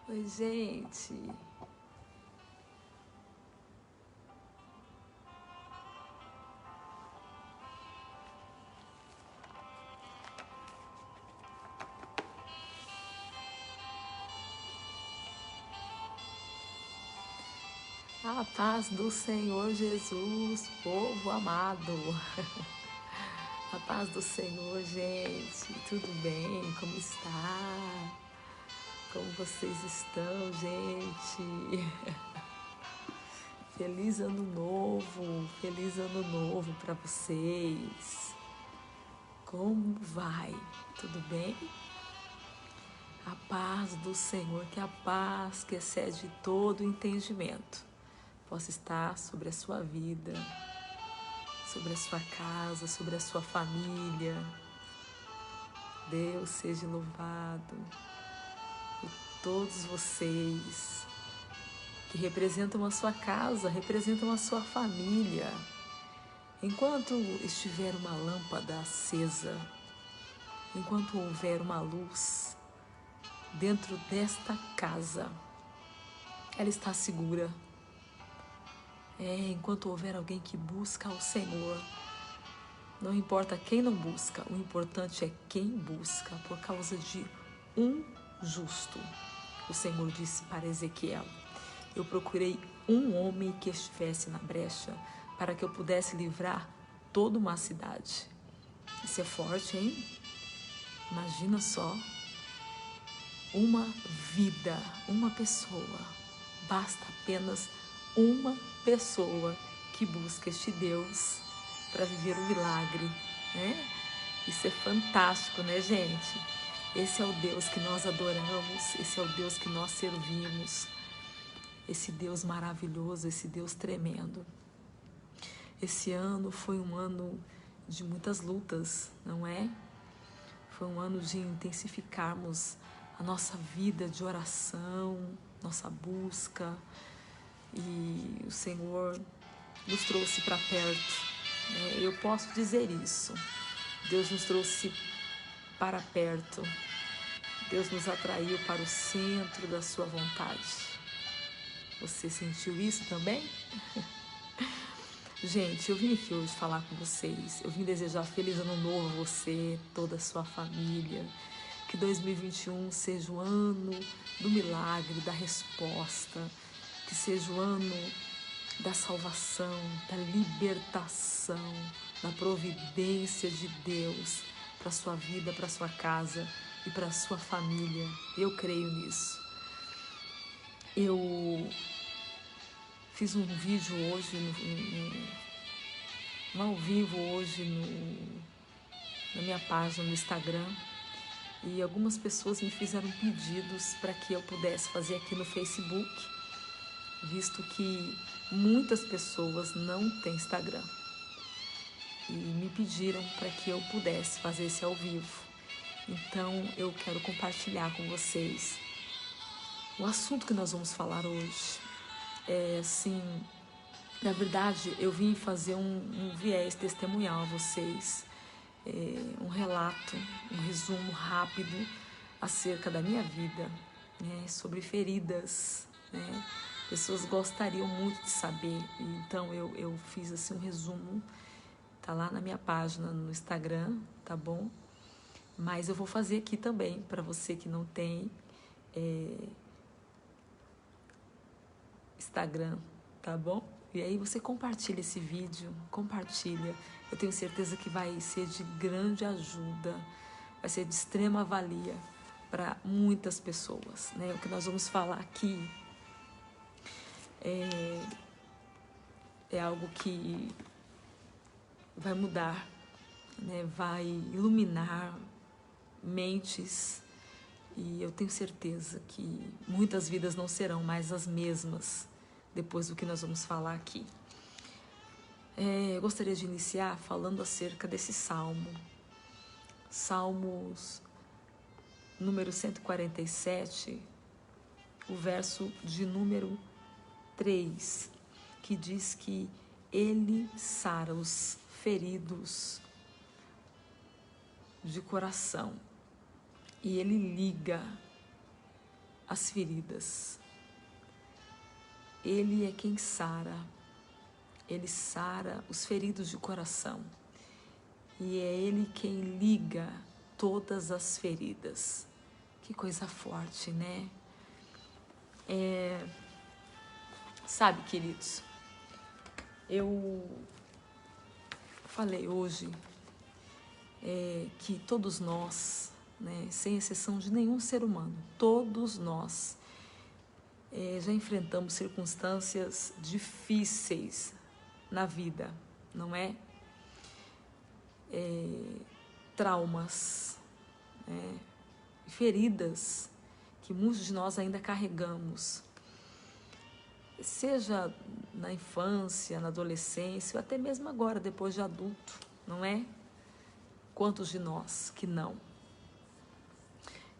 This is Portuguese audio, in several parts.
Oi, gente. A paz do Senhor Jesus, povo amado. A paz do Senhor, gente. Tudo bem? Como está? Como vocês estão, gente? Feliz ano novo para vocês. Como vai? Tudo bem? A paz do Senhor, que a paz que excede todo entendimento, possa estar sobre a sua vida, sobre a sua casa, sobre a sua família. Deus seja louvado. E todos vocês que representam a sua casa, representam a sua família. Enquanto estiver uma lâmpada acesa, enquanto houver uma luz dentro desta casa, ela está segura. Enquanto houver alguém que busca ao Senhor, não importa quem não busca, o importante é quem busca, por causa de um justo. O Senhor disse para Ezequiel: eu procurei um homem que estivesse na brecha para que eu pudesse livrar toda uma cidade. Isso é forte, hein? Imagina só, uma vida, uma pessoa, basta apenas uma pessoa que busca este Deus para viver um milagre, né? Isso é fantástico, né, gente? Esse é o Deus que nós adoramos, esse é o Deus que nós servimos, esse Deus maravilhoso, esse Deus tremendo. Esse ano foi um ano de muitas lutas, não é? Foi um ano de intensificarmos a nossa vida de oração, nossa busca, e o Senhor nos trouxe para perto. Eu posso dizer isso. Deus nos trouxe para perto. Deus nos atraiu para o centro da sua vontade. Você sentiu isso também? Gente, eu vim aqui hoje falar com vocês. Eu vim desejar feliz ano novo a você, toda a sua família. Que 2021 seja o ano do milagre, da resposta. Que seja o ano da salvação, da libertação, da providência de Deus para a sua vida, para a sua casa e para a sua família. Eu creio nisso. Eu fiz um vídeo hoje, um ao vivo hoje na minha página no Instagram, e algumas pessoas me fizeram pedidos para que eu pudesse fazer aqui no Facebook, visto que muitas pessoas não têm Instagram, e me pediram para que eu pudesse fazer esse ao vivo. Então eu quero compartilhar com vocês o assunto que nós vamos falar hoje. Assim, na verdade, eu vim fazer um viés testemunhal a vocês, um relato, um resumo rápido acerca da minha vida, né, sobre feridas, né? Pessoas gostariam muito de saber, então eu fiz assim um resumo, tá lá na minha página no Instagram, tá bom? Mas eu vou fazer aqui também para você que não tem Instagram, tá bom? E aí você compartilha esse vídeo, compartilha. Eu tenho certeza que vai ser de grande ajuda, vai ser de extrema valia para muitas pessoas, né? O que nós vamos falar aqui é algo que vai mudar, né? Vai iluminar mentes, e eu tenho certeza que muitas vidas não serão mais as mesmas depois do que nós vamos falar aqui. Eu gostaria de iniciar falando acerca desse salmo. Salmos número 147, o verso de número 3, que diz que Ele sara os feridos de coração e Ele liga as feridas. Ele é quem sara. Ele sara os feridos de coração. E é Ele quem liga todas as feridas. Que coisa forte, né? Sabe, queridos, eu falei hoje que todos nós, né, sem exceção de nenhum ser humano, todos nós já enfrentamos circunstâncias difíceis na vida, não é? Traumas, feridas que muitos de nós ainda carregamos, seja na infância, na adolescência, ou até mesmo agora, depois de adulto, não é? Quantos de nós que não?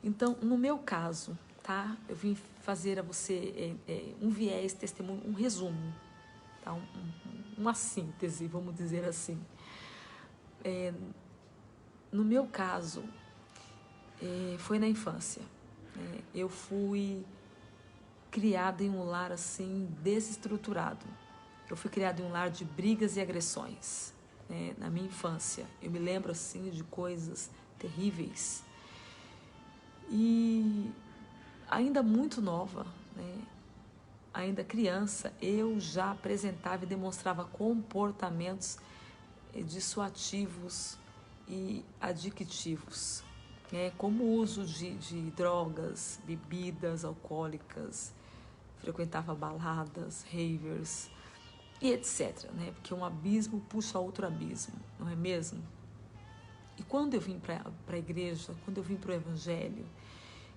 Então, no meu caso, tá? Eu vim fazer a você um viés, testemunho, um resumo, tá? Uma síntese, vamos dizer assim. No meu caso, foi na infância. Eu fui criada em um lar assim desestruturado. Eu fui criada em um lar de brigas e agressões, né? Na minha infância. Eu me lembro assim de coisas terríveis. E ainda muito nova, né? Ainda criança, eu já apresentava e demonstrava comportamentos dissuativos e adictivos, como o uso de drogas, bebidas alcoólicas, frequentava baladas, ravers e etc, né? Porque um abismo puxa outro abismo, não é mesmo? E quando eu vim para a igreja, quando eu vim para o evangelho,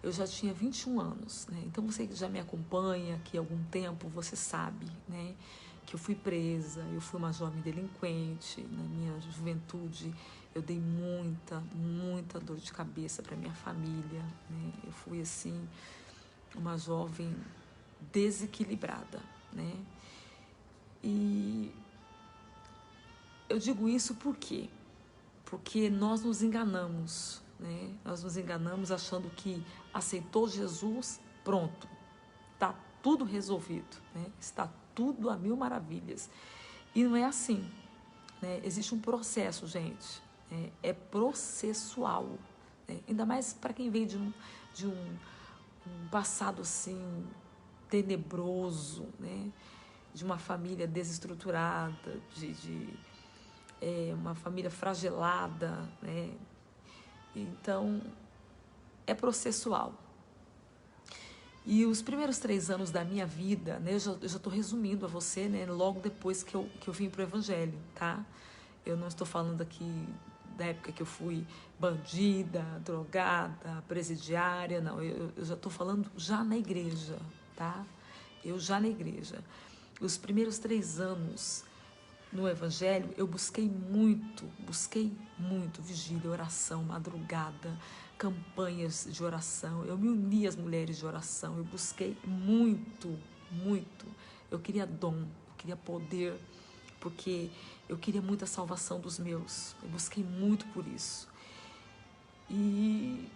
eu já tinha 21 anos, né? Então você que já me acompanha aqui há algum tempo, você sabe, né? Que eu fui presa, eu fui uma jovem delinquente, na minha juventude eu dei muita dor de cabeça para minha família, né? Eu fui assim, uma jovem desequilibrada, né? E eu digo isso por quê? Porque nós nos enganamos, né? Nós nos enganamos achando que aceitou Jesus, pronto, está tudo resolvido, né? Está tudo a mil maravilhas. E não é assim, né? Existe um processo, gente, é processual, né? Ainda mais para quem veio de um passado assim tenebroso, né? De uma família desestruturada, de uma família fragelada, né? Então, é processual. E os primeiros 3 anos da minha vida, né, eu já estou resumindo a você, né, logo depois que eu vim para o evangelho, tá? Eu não estou falando aqui da época que eu fui bandida, drogada, presidiária, não. Eu já estou falando já na igreja, tá? Eu já na igreja. Os primeiros 3 anos no evangelho, eu busquei muito, vigília, oração, madrugada, campanhas de oração, eu me uni às mulheres de oração, eu busquei muito. Eu queria dom, eu queria poder, porque eu queria muito a salvação dos meus, eu busquei muito por isso. E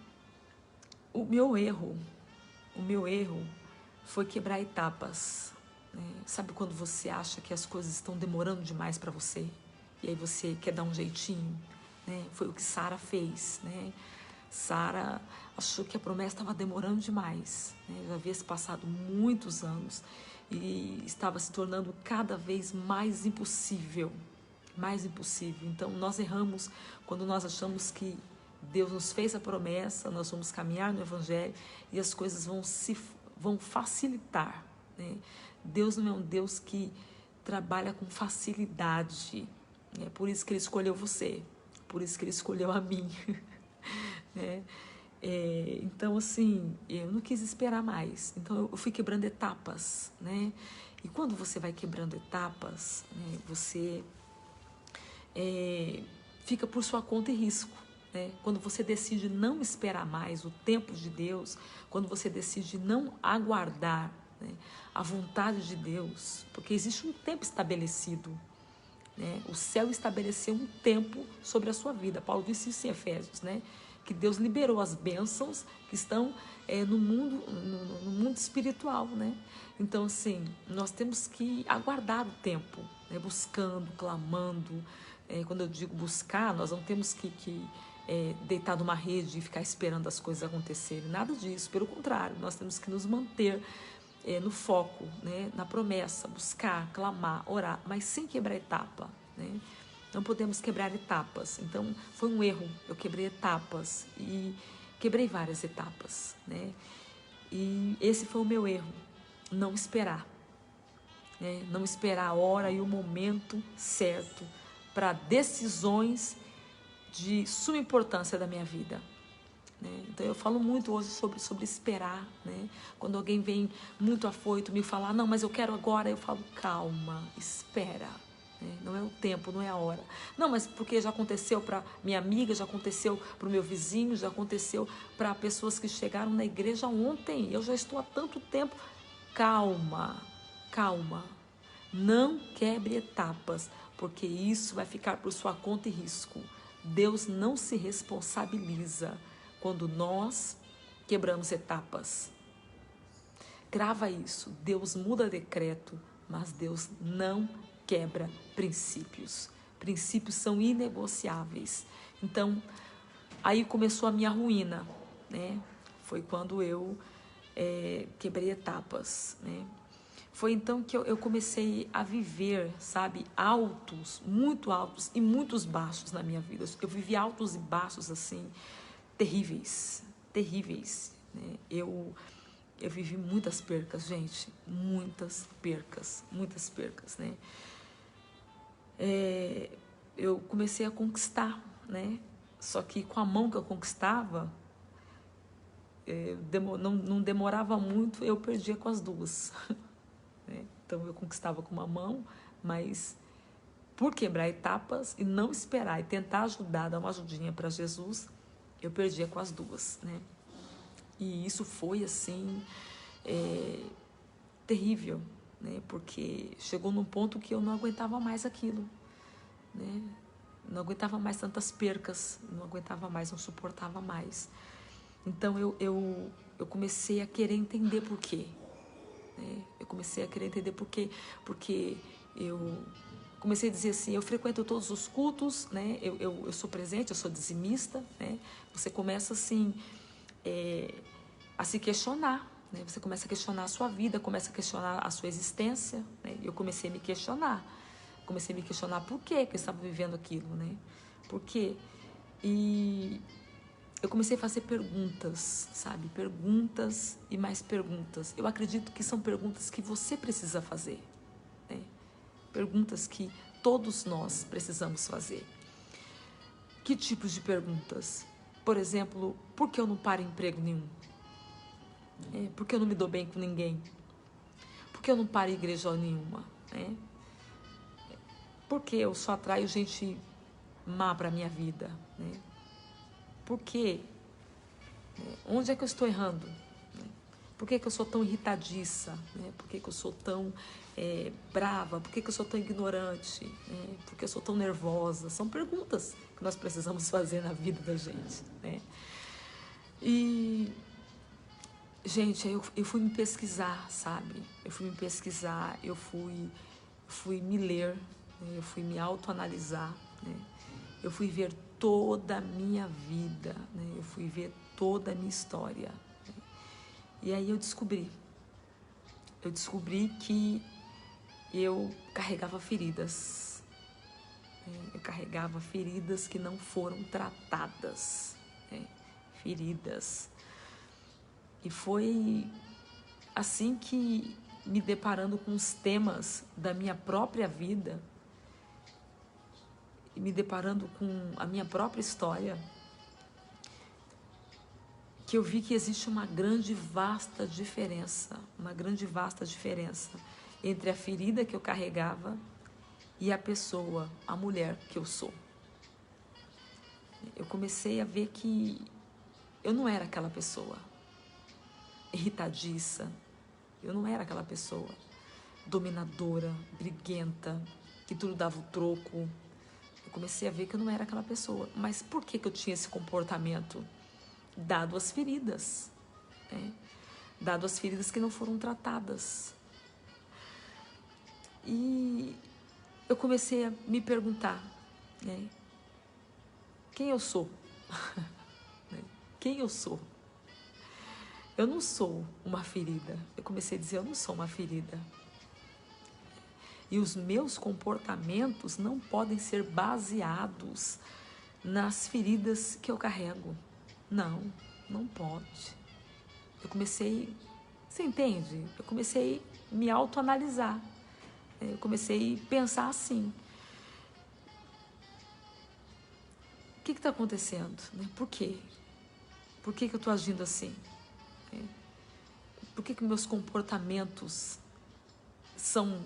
o meu erro foi quebrar etapas. Sabe quando você acha que as coisas estão demorando demais para você e aí você quer dar um jeitinho, né? Foi o que Sara fez, né? Sara achou que a promessa estava demorando demais, né? Já havia se passado muitos anos e estava se tornando cada vez mais impossível. Então nós erramos quando nós achamos que Deus nos fez a promessa, nós vamos caminhar no evangelho e as coisas vão facilitar, né? Deus não é um Deus que trabalha com facilidade. É por isso que Ele escolheu você, por isso que Ele escolheu a mim. Né? Então, assim, eu não quis esperar mais. Então, eu fui quebrando etapas, né? E quando você vai quebrando etapas, né, você fica por sua conta e risco. Né? Quando você decide não esperar mais o tempo de Deus, quando você decide não aguardar, né, a vontade de Deus, porque existe um tempo estabelecido, né? O céu estabeleceu um tempo sobre a sua vida. Paulo disse isso em Efésios, né? que Deus liberou as bênçãos que estão no mundo espiritual, né? Então, assim, nós temos que aguardar o tempo, né? Buscando, clamando. Quando eu digo buscar, nós não temos que deitar numa rede e ficar esperando as coisas acontecerem. Nada disso, pelo contrário, nós temos que nos manter no foco, né? Na promessa, buscar, clamar, orar, mas sem quebrar etapa, né? Não podemos quebrar etapas. Então, foi um erro. Eu quebrei etapas e quebrei várias etapas, né? E esse foi o meu erro. Não esperar, né? Não esperar a hora e o momento certo para decisões de suma importância da minha vida, né? Então eu falo muito hoje sobre esperar, né? Quando alguém vem muito afoito me falar, não, mas eu quero agora, eu falo, calma, espera, né? Não é o tempo, não é a hora. Não, mas porque já aconteceu para minha amiga, já aconteceu para o meu vizinho, já aconteceu para pessoas que chegaram na igreja ontem, eu já estou há tanto tempo. Calma, calma, não quebre etapas, porque isso vai ficar por sua conta e risco. Deus não se responsabiliza quando nós quebramos etapas. Grava isso, Deus muda decreto, mas Deus não quebra princípios. Princípios são inegociáveis. Então, aí começou a minha ruína, né? Foi quando eu quebrei etapas, né? Foi então que eu comecei a viver, sabe, altos, muito altos e muitos baixos na minha vida. Eu vivi altos e baixos, assim, terríveis, terríveis, né? Eu vivi muitas percas, gente, muitas percas, né? Eu comecei a conquistar, né? Só que com a mão que eu conquistava, não demorava muito, eu perdia com as duas. Né? Então eu conquistava com uma mão, mas por quebrar etapas e não esperar e tentar ajudar, dar uma ajudinha para Jesus, eu perdia com as duas, né? E isso foi assim terrível, né? Porque chegou num ponto que eu não aguentava mais aquilo, né? Não aguentava mais tantas percas, não aguentava mais, não suportava mais. Então eu comecei a querer entender por quê. Eu comecei a querer entender por quê, porque eu comecei a dizer assim, eu frequento todos os cultos, né? Eu sou presente, eu sou dizimista, né? Você começa assim a se questionar, né? Você começa a questionar a sua vida, começa a questionar a sua existência, né? Eu comecei a me questionar, por que eu estava vivendo aquilo, né? Por quê? E eu comecei a fazer perguntas, sabe? Perguntas e mais perguntas. Eu acredito que são perguntas que você precisa fazer, né? Perguntas que todos nós precisamos fazer. Que tipos de perguntas? Por exemplo, por que eu não paro em emprego nenhum? Por que eu não me dou bem com ninguém? Por que eu não paro em igreja nenhuma? Por que eu só atraio gente má para a minha vida? Por quê? Onde é que eu estou errando? Por que eu sou tão irritadiça? Por que eu sou tão brava? Por que eu sou tão ignorante? Por que eu sou tão nervosa? São perguntas que nós precisamos fazer na vida da gente, né? E, gente, eu fui me pesquisar, sabe? Eu fui me ler, né? Eu fui me autoanalisar, né? Eu fui ver toda a minha vida, né? Eu fui ver toda a minha história. Né? E aí eu descobri que eu carregava feridas. Né? Eu carregava feridas que não foram tratadas. Né? Feridas. E foi assim que, me deparando com os temas da minha própria vida, e me deparando com a minha própria história, que eu vi que existe uma grande vasta diferença entre a ferida que eu carregava e a pessoa, a mulher que eu sou. Eu comecei a ver que eu não era aquela pessoa irritadiça, eu não era aquela pessoa dominadora, briguenta, que tudo dava o troco. Eu comecei a ver que eu não era aquela pessoa. Mas por que eu tinha esse comportamento? dado as feridas, né? Dado as feridas que não foram tratadas. E eu comecei a me perguntar, né? Quem eu sou? Quem eu sou? Eu não sou uma ferida. Eu comecei a dizer, eu não sou uma ferida. E os meus comportamentos não podem ser baseados nas feridas que eu carrego. Não, não pode. Eu comecei, você entende? Eu comecei a me autoanalisar. Eu comecei a pensar assim. O que está acontecendo? Por quê? Por que eu estou agindo assim? Por que meus comportamentos são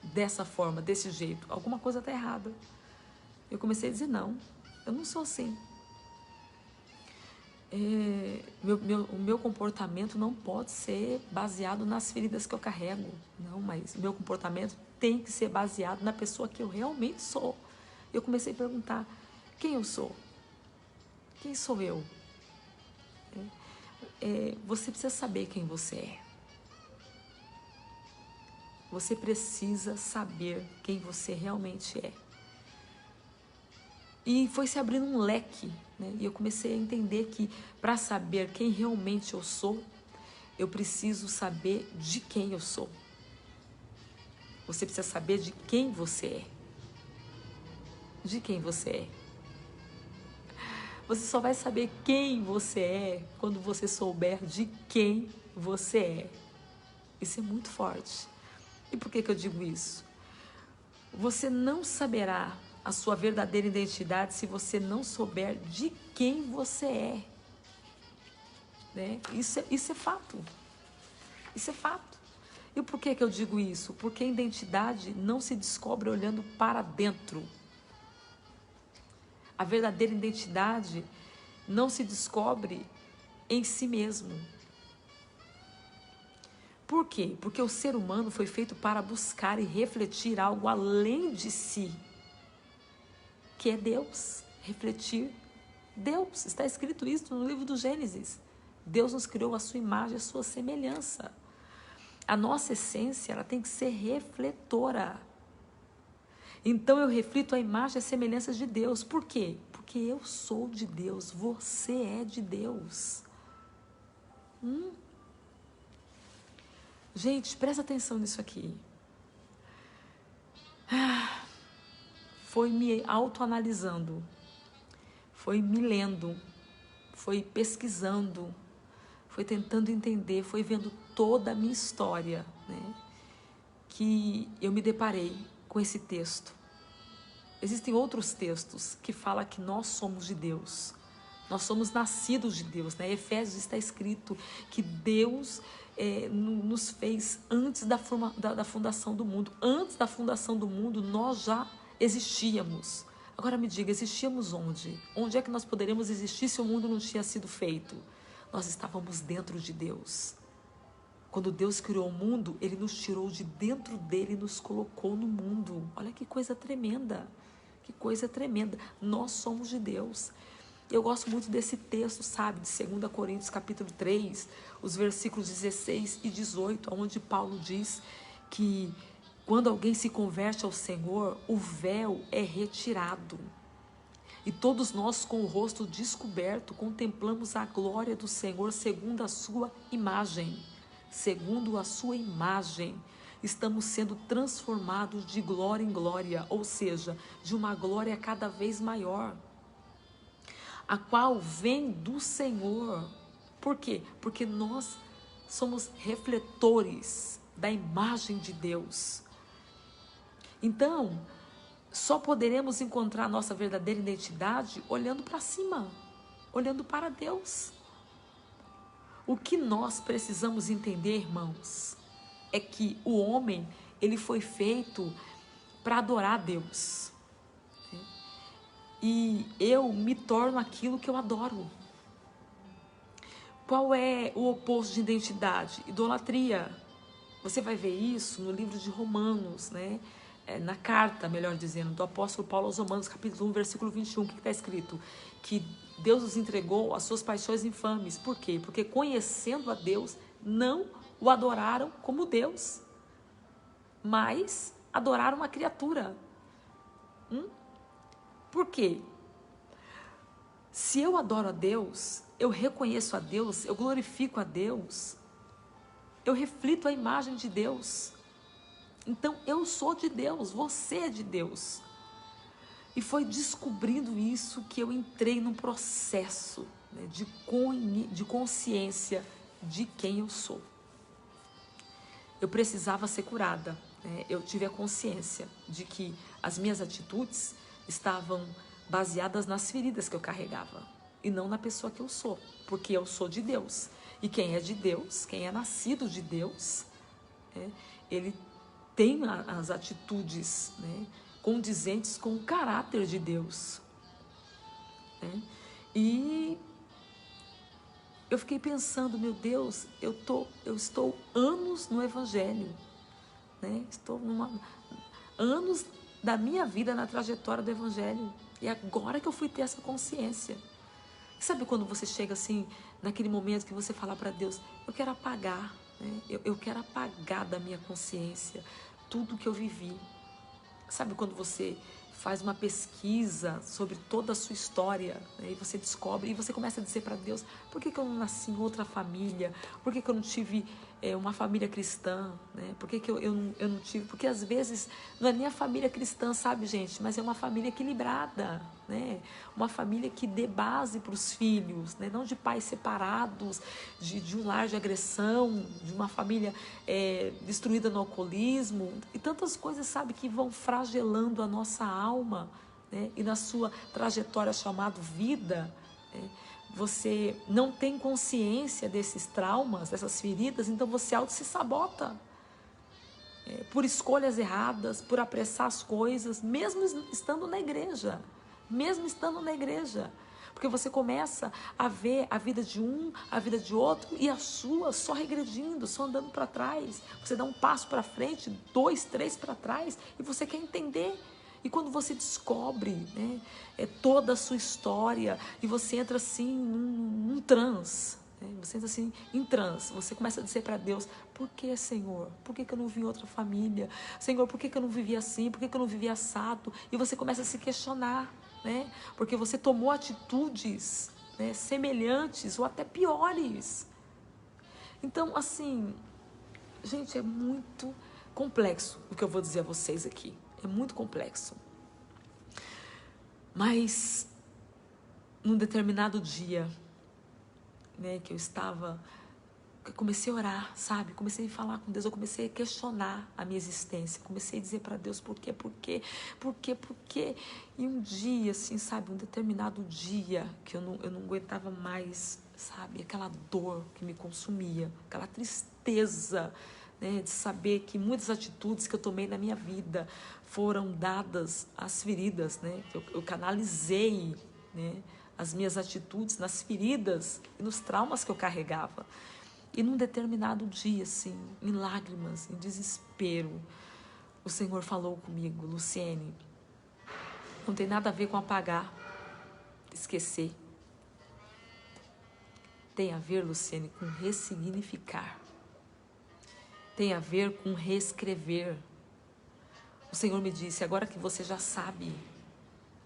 dessa forma, desse jeito? Alguma coisa está errada. Eu comecei a dizer, não, eu não sou assim. O meu comportamento não pode ser baseado nas feridas que eu carrego. Não, mas meu comportamento tem que ser baseado na pessoa que eu realmente sou. Eu comecei a perguntar, quem eu sou? Quem sou eu? Você precisa saber quem você é. Você precisa saber quem você realmente é. E foi se abrindo um leque, né? E eu comecei a entender que para saber quem realmente eu sou, eu preciso saber de quem eu sou. Você precisa saber de quem você é. De quem você é. Você só vai saber quem você é quando você souber de quem você é. Isso é muito forte. E por que eu digo isso? Você não saberá a sua verdadeira identidade se você não souber de quem você é. Né? Isso é fato. Isso é fato. E por que eu digo isso? Porque a identidade não se descobre olhando para dentro. A verdadeira identidade não se descobre em si mesmo. Por quê? Porque o ser humano foi feito para buscar e refletir algo além de si, que é Deus. Refletir Deus. Está escrito isso no livro do Gênesis. Deus nos criou a sua imagem, a sua semelhança. A nossa essência, ela tem que ser refletora. Então eu reflito a imagem e a semelhança de Deus. Por quê? Porque eu sou de Deus, você é de Deus. Gente, presta atenção nisso aqui. Foi me autoanalisando, foi me lendo, foi pesquisando, foi tentando entender, foi vendo toda a minha história, né? Que eu me deparei com esse texto. Existem outros textos que falam que nós somos de Deus. Nós somos nascidos de Deus, né? Em Efésios está escrito que Deus nos fez antes da fundação do mundo. Antes da fundação do mundo, nós já existíamos. Agora me diga, existíamos onde? Onde é que nós poderíamos existir se o mundo não tinha sido feito? Nós estávamos dentro de Deus. Quando Deus criou o mundo, Ele nos tirou de dentro dele e nos colocou no mundo. Olha que coisa tremenda. Que coisa tremenda. Nós somos de Deus. Eu gosto muito desse texto, sabe, de 2 Coríntios capítulo 3, os versículos 16 e 18, onde Paulo diz que quando alguém se converte ao Senhor, o véu é retirado. E todos nós, com o rosto descoberto, contemplamos a glória do Senhor segundo a sua imagem. Segundo a sua imagem, estamos sendo transformados de glória em glória, ou seja, de uma glória cada vez maior, a qual vem do Senhor. Por quê? Porque nós somos refletores da imagem de Deus. Então, só poderemos encontrar a nossa verdadeira identidade olhando para cima, olhando para Deus. O que nós precisamos entender, irmãos, é que o homem, ele foi feito para adorar a Deus. E eu me torno aquilo que eu adoro. Qual é o oposto de identidade? Idolatria. Você vai ver isso no livro de Romanos, né? Na carta, melhor dizendo, do apóstolo Paulo aos Romanos, capítulo 1, versículo 21, o que está escrito? Que Deus os entregou às suas paixões infames. Por quê? Porque conhecendo a Deus, não o adoraram como Deus, mas adoraram uma criatura. Por quê? Se eu adoro a Deus, eu reconheço a Deus, eu glorifico a Deus, eu reflito a imagem de Deus. Então eu sou de Deus, você é de Deus. E foi descobrindo isso que eu entrei num processo, né, de consciência de quem eu sou. Eu precisava ser curada, né? Eu tive a consciência de que as minhas atitudes estavam baseadas nas feridas que eu carregava e não na pessoa que eu sou, porque eu sou de Deus. E quem é de Deus, quem é nascido de Deus, ele tem as atitudes, né, condizentes com o caráter de Deus, né? E eu fiquei pensando, meu Deus, eu estou anos no Evangelho, né? Estou anos da minha vida na trajetória do Evangelho. E agora que eu fui ter essa consciência. Sabe quando você chega assim, naquele momento que você fala para Deus, eu quero apagar, né? Eu quero apagar da minha consciência tudo que eu vivi. Sabe quando você faz uma pesquisa sobre toda a sua história, né, e você descobre, e você começa a dizer para Deus, por que eu não nasci em outra família? Por que eu não tive uma família cristã? Né? Por que eu não tive? Porque às vezes não é nem a família cristã, sabe, gente? Mas é uma família equilibrada, né? Uma família que dê base para os filhos, né? Não de pais separados, de um lar de agressão, de uma família destruída no alcoolismo, e tantas coisas, sabe, que vão fragelando a nossa alma, né? E na sua trajetória chamada vida, né? Você não tem consciência desses traumas, dessas feridas, então você se sabota por escolhas erradas, por apressar as coisas, mesmo estando na igreja, porque você começa a ver a vida de um, a vida de outro e a sua só regredindo, só andando para trás. Você dá um passo para frente, 2, 3 para trás e você quer entender. E quando você descobre, né, toda a sua história e você entra assim num transe, né, você entra assim em transe, você começa a dizer para Deus, por que, Senhor? Por que eu não vi outra família? Senhor, por que eu não vivi assim? Por que eu não vivi assado? E você começa a se questionar, né, porque você tomou atitudes, né, semelhantes ou até piores. Então, assim, gente, é muito complexo o que eu vou dizer a vocês aqui. É muito complexo. Mas, num determinado dia, né, que eu comecei a orar, sabe? Comecei a falar com Deus, eu comecei a questionar a minha existência. Comecei a dizer para Deus, por quê? E um dia, assim, sabe? Um determinado dia que eu não aguentava mais, sabe? Aquela dor que me consumia, aquela tristeza, né, de saber que muitas atitudes que eu tomei na minha vida foram dadas às feridas, né? Eu canalizei, né, as minhas atitudes nas feridas e nos traumas que eu carregava. E num determinado dia, assim, em lágrimas, em desespero, o Senhor falou comigo, Luciene, não tem nada a ver com apagar, esquecer. Tem a ver, Luciene, com ressignificar. Tem a ver com reescrever. O Senhor me disse, agora que você já sabe,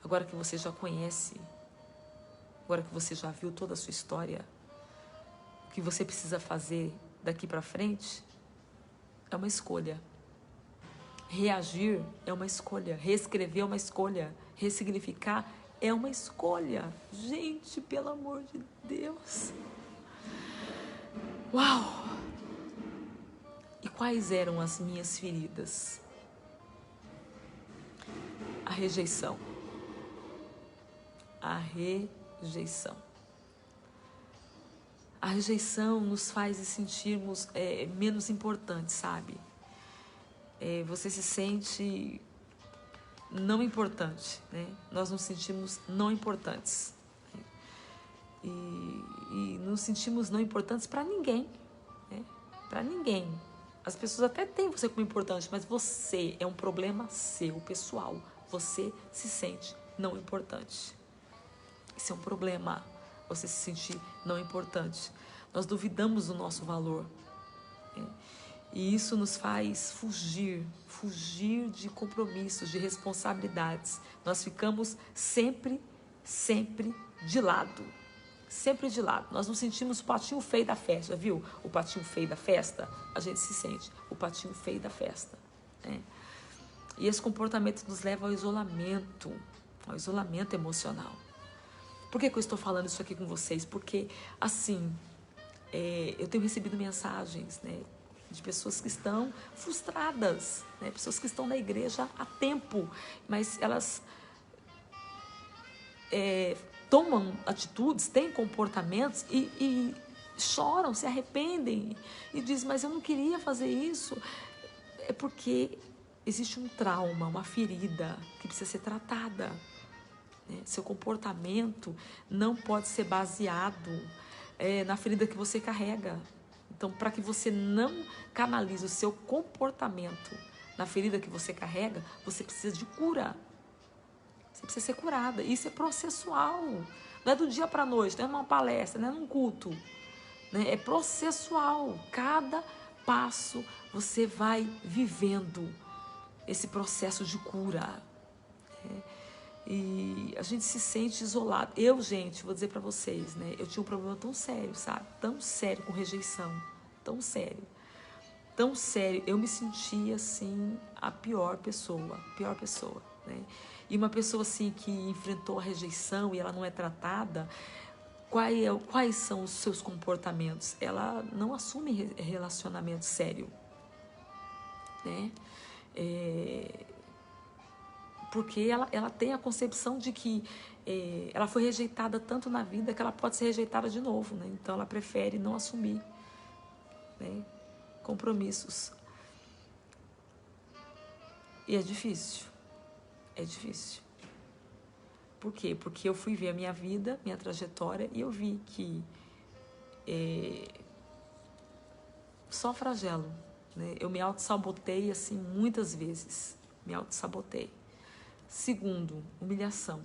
agora que você já conhece, agora que você já viu toda a sua história, o que você precisa fazer daqui para frente é uma escolha. Reagir é uma escolha, reescrever é uma escolha, ressignificar é uma escolha. Gente, pelo amor de Deus. Uau! E quais eram as minhas feridas? A rejeição. A rejeição. A rejeição nos faz sentirmos menos importantes, sabe? Você se sente não importante, né? Nós nos sentimos não importantes. E nos sentimos não importantes para ninguém, né? Para ninguém. As pessoas até têm você como importante, mas você é um problema seu, pessoal. Você se sente não importante. Isso é um problema, você se sentir não importante. Nós duvidamos do nosso valor. E isso nos faz fugir de compromissos, de responsabilidades. Nós ficamos sempre de lado. Sempre de lado. Nós nos sentimos o patinho feio da festa, viu? O patinho feio da festa, a gente se sente o patinho feio da festa. Né? E esse comportamento nos leva ao isolamento emocional. Por que eu estou falando isso aqui com vocês? Porque, assim, eu tenho recebido mensagens, né, de pessoas que estão frustradas, né, pessoas que estão na igreja há tempo, mas elas tomam atitudes, têm comportamentos e choram, se arrependem e dizem, mas eu não queria fazer isso. É porque existe um trauma, uma ferida que precisa ser tratada. Né? Seu comportamento não pode ser baseado na ferida que você carrega. Então, para que você não canalize o seu comportamento na ferida que você carrega, você precisa de cura. Você precisa ser curada. Isso é processual. Não é do dia para a noite, não é numa palestra, não é num culto. Né? É processual. Cada passo você vai vivendo esse processo de cura. E a gente se sente isolado. Eu, gente, vou dizer para vocês, né? Eu tinha um problema tão sério, sabe? Tão sério com rejeição. Tão sério. Tão sério. Eu me sentia, assim, a pior pessoa. Né? E uma pessoa, assim, que enfrentou a rejeição e ela não é tratada, quais são os seus comportamentos? Ela não assume relacionamento sério. Né? Porque ela tem a concepção de que ela foi rejeitada tanto na vida que ela pode ser rejeitada de novo, né? Então ela prefere não assumir, né, compromissos. E é difícil. Por quê? Porque eu fui ver a minha vida, minha trajetória, e eu vi que só flagelo, né? Eu me auto-sabotei assim muitas vezes. Me auto-sabotei. Segundo, humilhação.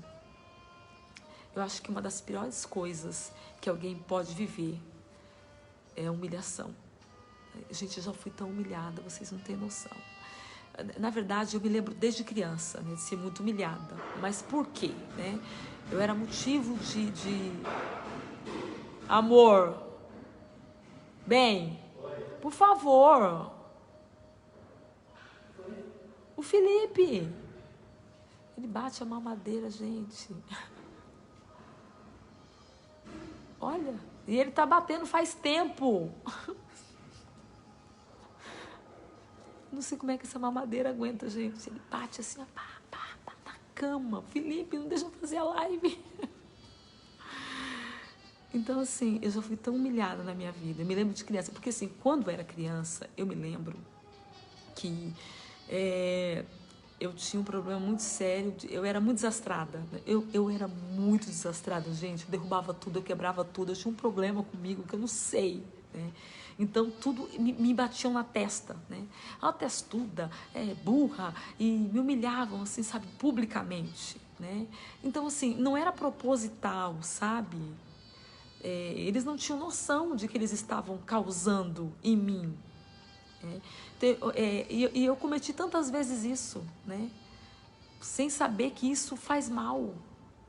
Eu acho que uma das piores coisas que alguém pode viver é a humilhação. Gente, eu já fui tão humilhada, vocês não têm noção. Na verdade, eu me lembro desde criança, né, de ser muito humilhada. Mas por quê? Né? Eu era motivo de... Amor. Bem, por favor. O Felipe. Ele bate a mamadeira, gente. Olha, e ele tá batendo faz tempo. Não sei como é que essa mamadeira aguenta, gente. Ele bate assim, na cama. Felipe, não deixa eu fazer a live. Então, assim, eu já fui tão humilhada na minha vida. Eu me lembro de criança. Porque, assim, quando eu era criança, eu me lembro que... eu tinha um problema muito sério, eu era muito desastrada. Eu era muito desastrada, gente. Eu derrubava tudo, eu quebrava tudo. Eu tinha um problema comigo que eu não sei, né? Então, tudo me batiam na testa, né? A testuda, burra, e me humilhavam, assim, sabe, publicamente, né? Então, assim, não era proposital, sabe? Eles não tinham noção de que eles estavam causando em mim. E eu cometi tantas vezes isso, né? Sem saber que isso faz mal,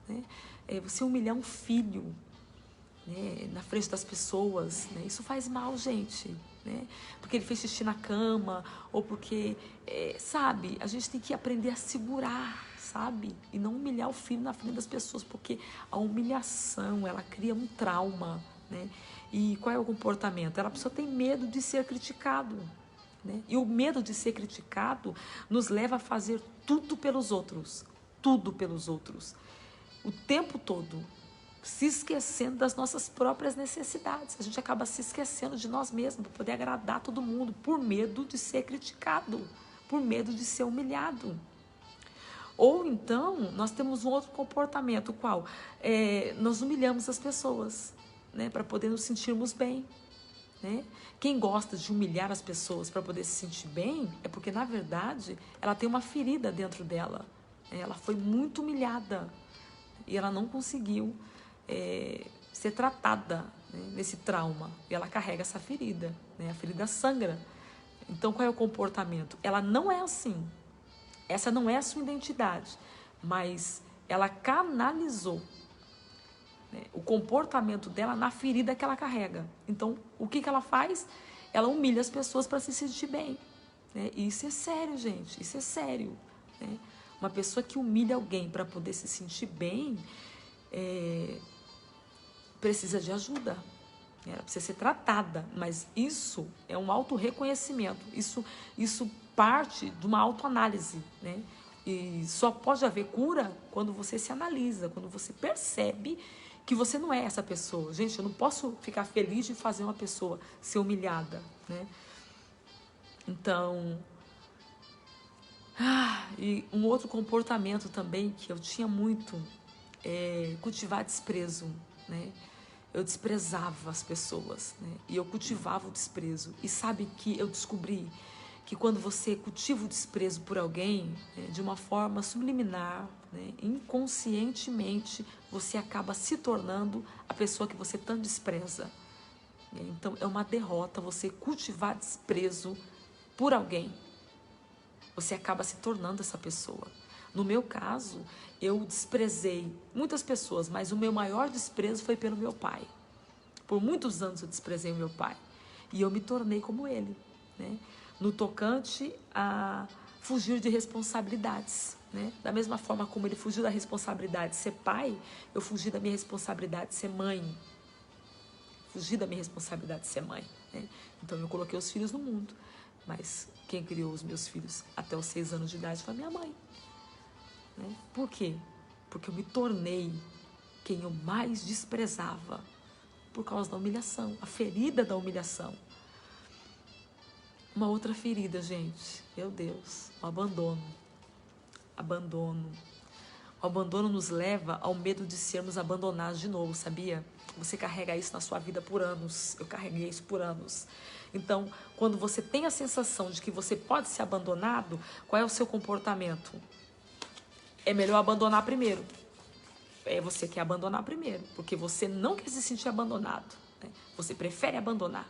né? Você humilhar um filho, né, na frente das pessoas, né? Isso faz mal, gente, né? Porque ele fez xixi na cama, ou porque, sabe, a gente tem que aprender a segurar, sabe? E não humilhar o filho na frente das pessoas, porque a humilhação, ela cria um trauma, né? E qual é o comportamento? A pessoa tem medo de ser criticado, né? E o medo de ser criticado nos leva a fazer tudo pelos outros, o tempo todo, se esquecendo das nossas próprias necessidades. A gente acaba se esquecendo de nós mesmos para poder agradar todo mundo, por medo de ser criticado, por medo de ser humilhado. Ou então, nós temos um outro comportamento, qual? Nós humilhamos as pessoas, né, para poder nos sentirmos bem. Né? Quem gosta de humilhar as pessoas para poder se sentir bem é porque, na verdade, ela tem uma ferida dentro dela. Ela foi muito humilhada e ela não conseguiu ser tratada, né, nesse trauma. E ela carrega essa ferida, né? A ferida sangra. Então, qual é o comportamento? Ela não é assim. Essa não é a sua identidade, mas ela canalizou, né, o comportamento dela na ferida que ela carrega. Então, o que ela faz? Ela humilha as pessoas para se sentir bem, né? E isso é sério, gente. Isso é sério, né? Uma pessoa que humilha alguém para poder se sentir bem precisa de ajuda. Ela precisa ser tratada, mas isso é um autorreconhecimento. Isso parte de uma autoanálise, né? E só pode haver cura quando você se analisa, quando você percebe que você não é essa pessoa. Gente, eu não posso ficar feliz de fazer uma pessoa ser humilhada, né? Então, e um outro comportamento também que eu tinha muito é cultivar desprezo, né? Eu desprezava as pessoas, né? E eu cultivava o desprezo. E sabe que eu descobri que quando você cultiva o desprezo por alguém, né, de uma forma subliminar, né, inconscientemente, você acaba se tornando a pessoa que você tanto despreza. Então, é uma derrota você cultivar desprezo por alguém. Você acaba se tornando essa pessoa. No meu caso, eu desprezei muitas pessoas, mas o meu maior desprezo foi pelo meu pai. Por muitos anos eu desprezei o meu pai. E eu me tornei como ele, né? No tocante a fugir de responsabilidades, né? Da mesma forma como ele fugiu da responsabilidade de ser pai, eu fugi da minha responsabilidade de ser mãe. Fugi da minha responsabilidade de ser mãe, né? Então eu coloquei os filhos no mundo. Mas quem criou os meus filhos até os 6 anos de idade foi a minha mãe. Né? Por quê? Porque eu me tornei quem eu mais desprezava por causa da humilhação, a ferida da humilhação. Uma outra ferida, gente, meu Deus, o abandono. Abandono. O abandono nos leva ao medo de sermos abandonados de novo, sabia? Você carrega isso na sua vida por anos. Eu carreguei isso por anos. Então, quando você tem a sensação de que você pode ser abandonado, qual é o seu comportamento? É melhor abandonar primeiro. Você quer abandonar primeiro, porque você não quer se sentir abandonado, né? Você prefere abandonar.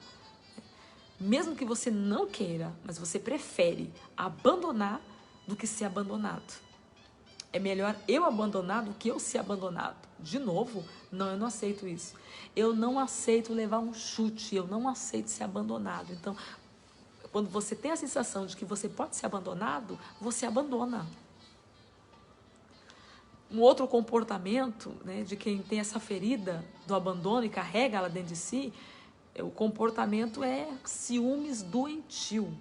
Mesmo que você não queira, mas você prefere abandonar do que ser abandonado. É melhor eu abandonar do que eu ser abandonado. De novo, não, eu não aceito isso. Eu não aceito levar um chute, eu não aceito ser abandonado. Então, quando você tem a sensação de que você pode ser abandonado, você abandona. Um outro comportamento, né, de quem tem essa ferida do abandono e carrega ela dentro de si, o comportamento é ciúmes doentio.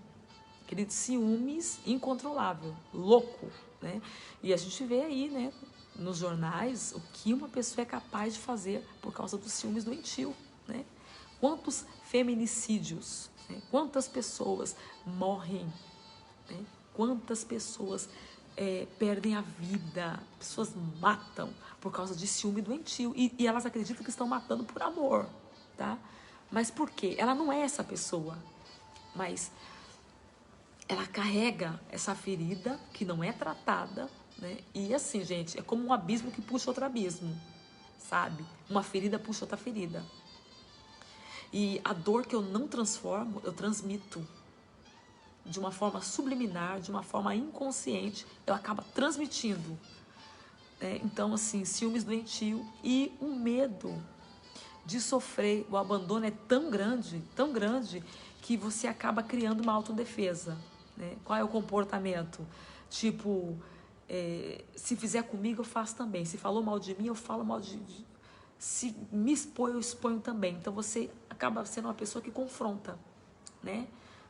Aquele ciúmes incontrolável, louco, né? E a gente vê aí, né, nos jornais, o que uma pessoa é capaz de fazer por causa dos ciúmes doentio, né? Quantos feminicídios, né? Quantas pessoas morrem, né? Quantas pessoas perdem a vida, pessoas matam por causa de ciúme doentio. E elas acreditam que estão matando por amor, tá? Mas por quê? Ela não é essa pessoa, mas ela carrega essa ferida que não é tratada, né? E assim, gente, é como um abismo que puxa outro abismo, sabe? Uma ferida puxa outra ferida. E a dor que eu não transformo, eu transmito. De uma forma subliminar, de uma forma inconsciente, eu acabo transmitindo. Então, assim, ciúmes doentio e o medo de sofrer, o abandono é tão grande, que você acaba criando uma autodefesa, né? Qual é o comportamento? Tipo, se fizer comigo, eu faço também. Se falou mal de mim, eu falo mal de... Se me expor, eu exponho também. Então, você acaba sendo uma pessoa que confronta, né?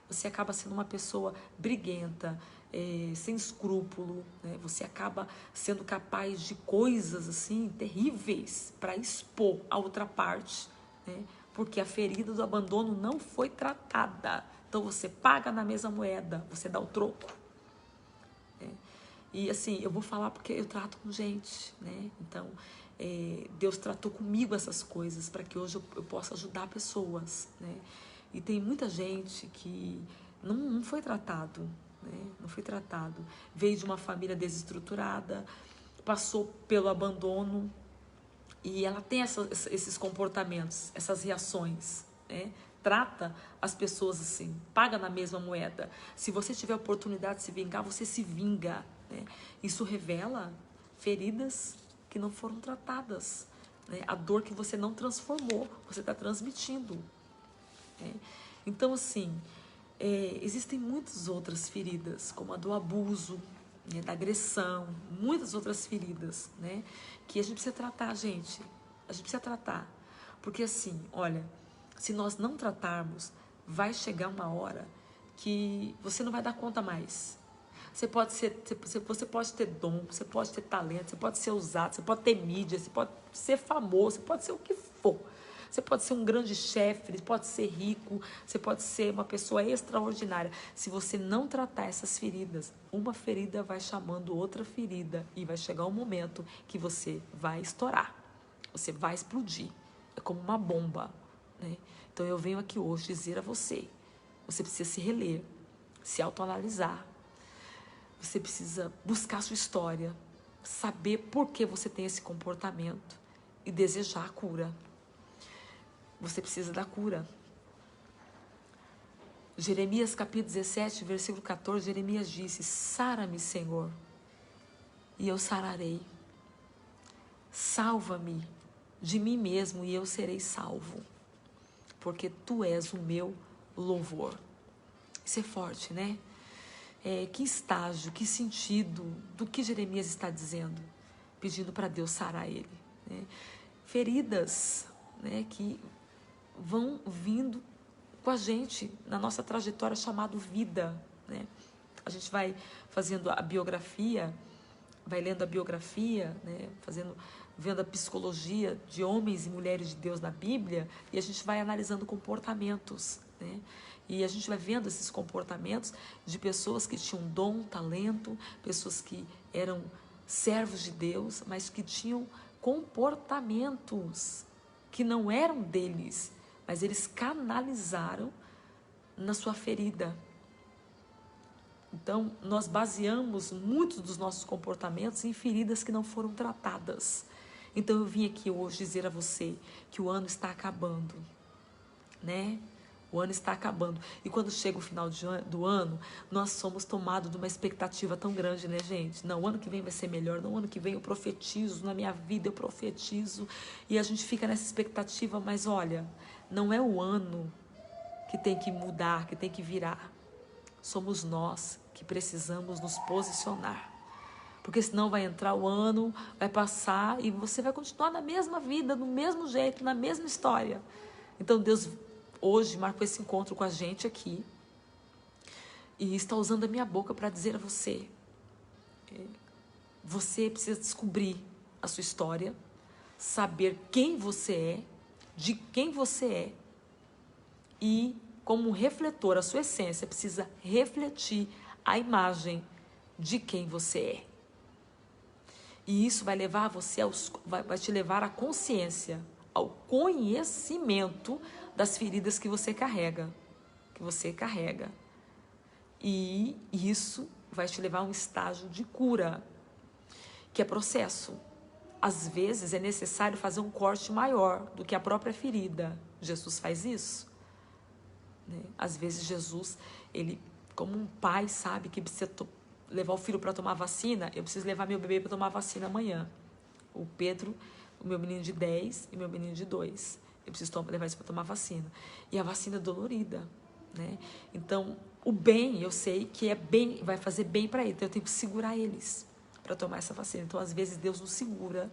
Você acaba sendo uma pessoa briguenta, sem escrúpulo, né? Você acaba sendo capaz de coisas assim terríveis para expor a outra parte, né? Porque a ferida do abandono não foi tratada. Então você paga na mesma moeda, você dá o troco. Né? E assim, eu vou falar porque eu trato com gente, né? Então, Deus tratou comigo essas coisas para que hoje eu possa ajudar pessoas, né? E tem muita gente que não foi tratado, né? Não foi tratado. Veio de uma família desestruturada, passou pelo abandono E ela tem esses comportamentos, essas reações, né? Trata as pessoas assim, paga na mesma moeda. Se você tiver a oportunidade de se vingar, você se vinga, né? Isso revela feridas que não foram tratadas, né? A dor que você não transformou, você está transmitindo, né? Então, assim, existem muitas outras feridas, como a do abuso, né, da agressão, muitas outras feridas, né, que a gente precisa tratar, gente. A gente precisa tratar. Porque assim, olha, se nós não tratarmos, vai chegar uma hora que você não vai dar conta mais. Você pode ter dom, você pode ter talento, você pode ser usado, você pode ter mídia, você pode ser famoso, você pode ser o que for. Você pode ser um grande chefe, você pode ser rico, você pode ser uma pessoa extraordinária. Se você não tratar essas feridas, uma ferida vai chamando outra ferida e vai chegar um momento que você vai estourar, você vai explodir. É como uma bomba, né? Então eu venho aqui hoje dizer a você, você precisa se reler, se autoanalisar, você precisa buscar a sua história, saber por que você tem esse comportamento e desejar a cura. Você precisa da cura. Jeremias capítulo 17, versículo 14, Jeremias disse: sara-me, Senhor, e eu sararei. Salva-me de mim mesmo e eu serei salvo, porque tu és o meu louvor. Isso é forte, né? Que estágio, que sentido do que Jeremias está dizendo, pedindo para Deus sarar ele, né? Feridas, né, que vão vindo com a gente na nossa trajetória chamada vida, né? A gente vai fazendo a biografia, vai lendo a biografia, né? Vendo a psicologia de homens e mulheres de Deus na Bíblia, e a gente vai analisando comportamentos, né? E a gente vai vendo esses comportamentos de pessoas que tinham dom, talento, pessoas que eram servos de Deus, mas que tinham comportamentos que não eram deles, mas eles canalizaram na sua ferida. Então, nós baseamos muitos dos nossos comportamentos em feridas que não foram tratadas. Então, eu vim aqui hoje dizer a você que o ano está acabando, né? O ano está acabando. E quando chega o final do ano, nós somos tomados de uma expectativa tão grande, né, gente? Não, o ano que vem vai ser melhor. No ano que vem eu profetizo, na minha vida eu profetizo. E a gente fica nessa expectativa, mas olha, não é o ano que tem que mudar, que tem que virar. Somos nós que precisamos nos posicionar. Porque senão vai entrar o ano, vai passar e você vai continuar na mesma vida, do mesmo jeito, na mesma história. Então Deus hoje marcou esse encontro com a gente aqui e está usando a minha boca para dizer a você: você precisa descobrir a sua história, saber quem você é, de quem você é, e como um refletor, a sua essência precisa refletir a imagem de quem você é. E isso vai levar você vai te levar à consciência, ao conhecimento das feridas que você carrega, E isso vai te levar a um estágio de cura, que é processo. Às vezes é necessário fazer um corte maior do que a própria ferida. Jesus faz isso, né? Às vezes Jesus, ele, como um pai, sabe que precisa levar o filho para tomar vacina. Eu preciso levar meu bebê para tomar vacina amanhã. O Pedro, o meu menino de 10 e meu menino de 2. Eu preciso levar eles para tomar vacina. E a vacina é dolorida, né? Então, o bem, eu sei que é bem, vai fazer bem para ele. Então, eu tenho que segurar eles para tomar essa vacina. Então, às vezes, Deus nos segura.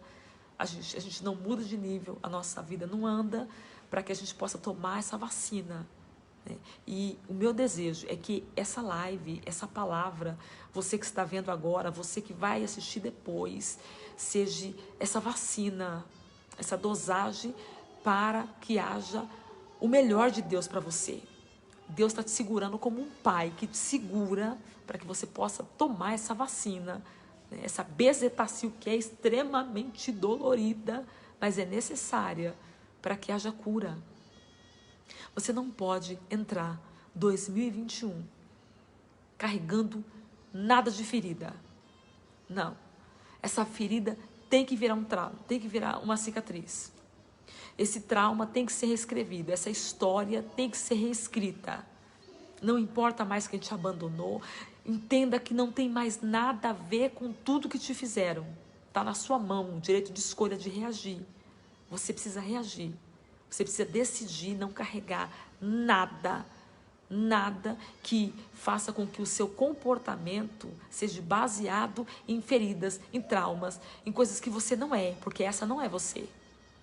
A gente não muda de nível, a nossa vida não anda para que a gente possa tomar essa vacina, né? E o meu desejo é que essa live, essa palavra, você que está vendo agora, você que vai assistir depois, seja essa vacina, essa dosagem para que haja o melhor de Deus para você. Deus está te segurando como um pai que te segura para que você possa tomar essa vacina, né? Essa bezetacil que é extremamente dolorida, mas é necessária para que haja cura. Você não pode entrar 2021 carregando nada de ferida. Não. Essa ferida tem que virar um trauma, tem que virar uma cicatriz. Esse trauma tem que ser reescrevido, essa história tem que ser reescrita. Não importa mais quem te abandonou, entenda que não tem mais nada a ver com tudo que te fizeram. Está na sua mão o direito de escolha de reagir. Você precisa reagir. Você precisa decidir não carregar nada que faça com que o seu comportamento seja baseado em feridas, em traumas, em coisas que você não é, porque essa não é você.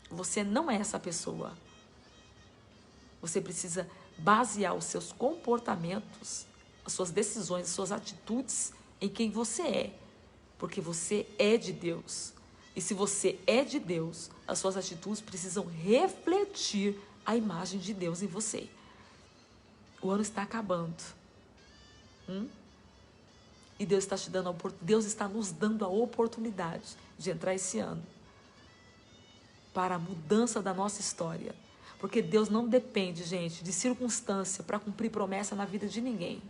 Você não é essa pessoa. Você precisa basear os seus comportamentos, as suas decisões, as suas atitudes em quem você é, porque você é de Deus. E se você é de Deus, as suas atitudes precisam refletir a imagem de Deus em você. O ano está acabando. E Deus está te dando Deus está nos dando a oportunidade de entrar esse ano para a mudança da nossa história. Porque Deus não depende, gente, de circunstância para cumprir promessa na vida de ninguém.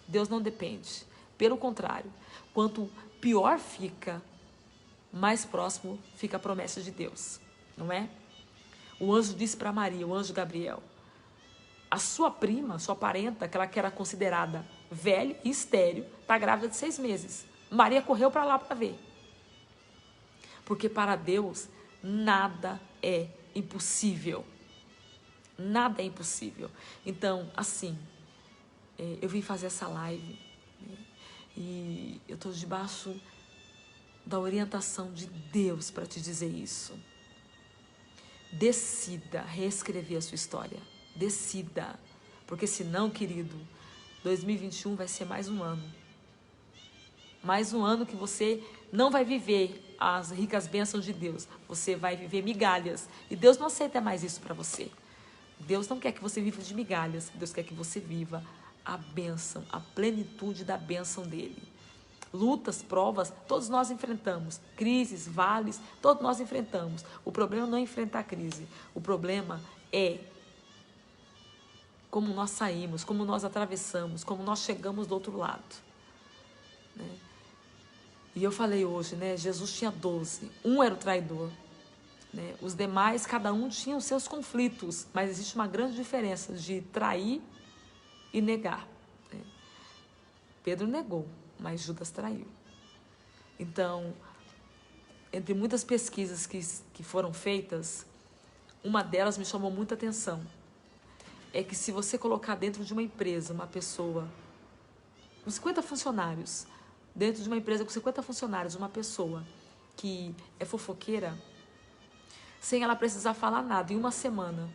Deus não depende. Pelo contrário, quanto pior fica, mais próximo fica a promessa de Deus, não é? O anjo disse para Maria, o anjo Gabriel, a sua prima, sua parenta, aquela que era considerada velha e estéril, está grávida de 6 meses. Maria correu para lá para ver. Porque para Deus, nada é impossível. Nada é impossível. Então, assim, eu vim fazer essa live, né, e eu estou debaixo da orientação de Deus para te dizer isso. Decida reescrever a sua história. Decida. Porque senão, querido, 2021 vai ser mais um ano. Mais um ano que você não vai viver as ricas bênçãos de Deus. Você vai viver migalhas. E Deus não aceita mais isso para você. Deus não quer que você viva de migalhas. Deus quer que você viva a bênção, a plenitude da bênção dele. Lutas, provas, todos nós enfrentamos. Crises, vales, todos nós enfrentamos. O problema não é enfrentar a crise. O problema é como nós saímos, como nós atravessamos, como nós chegamos do outro lado, né? E eu falei hoje, né? Jesus tinha 12. Um era o traidor, né? Os demais, cada um tinha os seus conflitos. Mas existe uma grande diferença de trair e negar, né? Pedro negou, mas Judas traiu. Então, entre muitas pesquisas que foram feitas, uma delas me chamou muita atenção. É que se você colocar dentro de uma empresa uma pessoa com 50 funcionários, dentro de uma empresa com 50 funcionários, uma pessoa que é fofoqueira, sem ela precisar falar nada, em uma semana,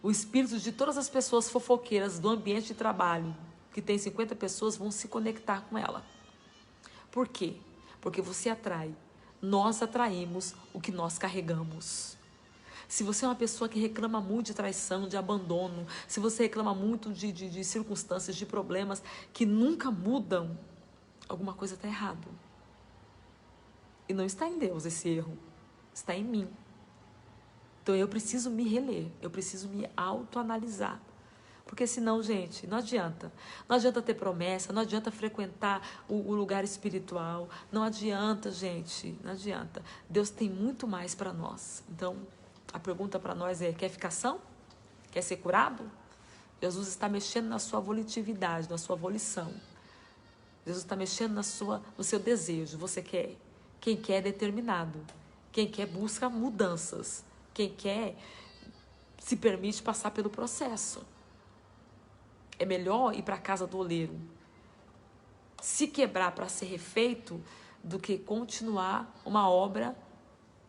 o espírito de todas as pessoas fofoqueiras do ambiente de trabalho, que tem 50 pessoas, vão se conectar com ela. Por quê? Porque você atrai. Nós atraímos o que nós carregamos. Se você é uma pessoa que reclama muito de traição, de abandono, se você reclama muito de circunstâncias, de problemas que nunca mudam, alguma coisa está errado. E não está em Deus esse erro, está em mim. Então eu preciso me reler, eu preciso me autoanalisar. Porque senão, gente, não adianta. Não adianta ter promessa, não adianta frequentar o lugar espiritual. Não adianta, gente, não adianta. Deus tem muito mais para nós. Então, a pergunta para nós é, quer ficar são? Quer ser curado? Jesus está mexendo na sua volitividade, na sua volição. Jesus está mexendo no seu desejo. Você quer? Quem quer é determinado. Quem quer busca mudanças. Quem quer se permite passar pelo processo. É melhor ir para a casa do oleiro, se quebrar para ser refeito, do que continuar uma obra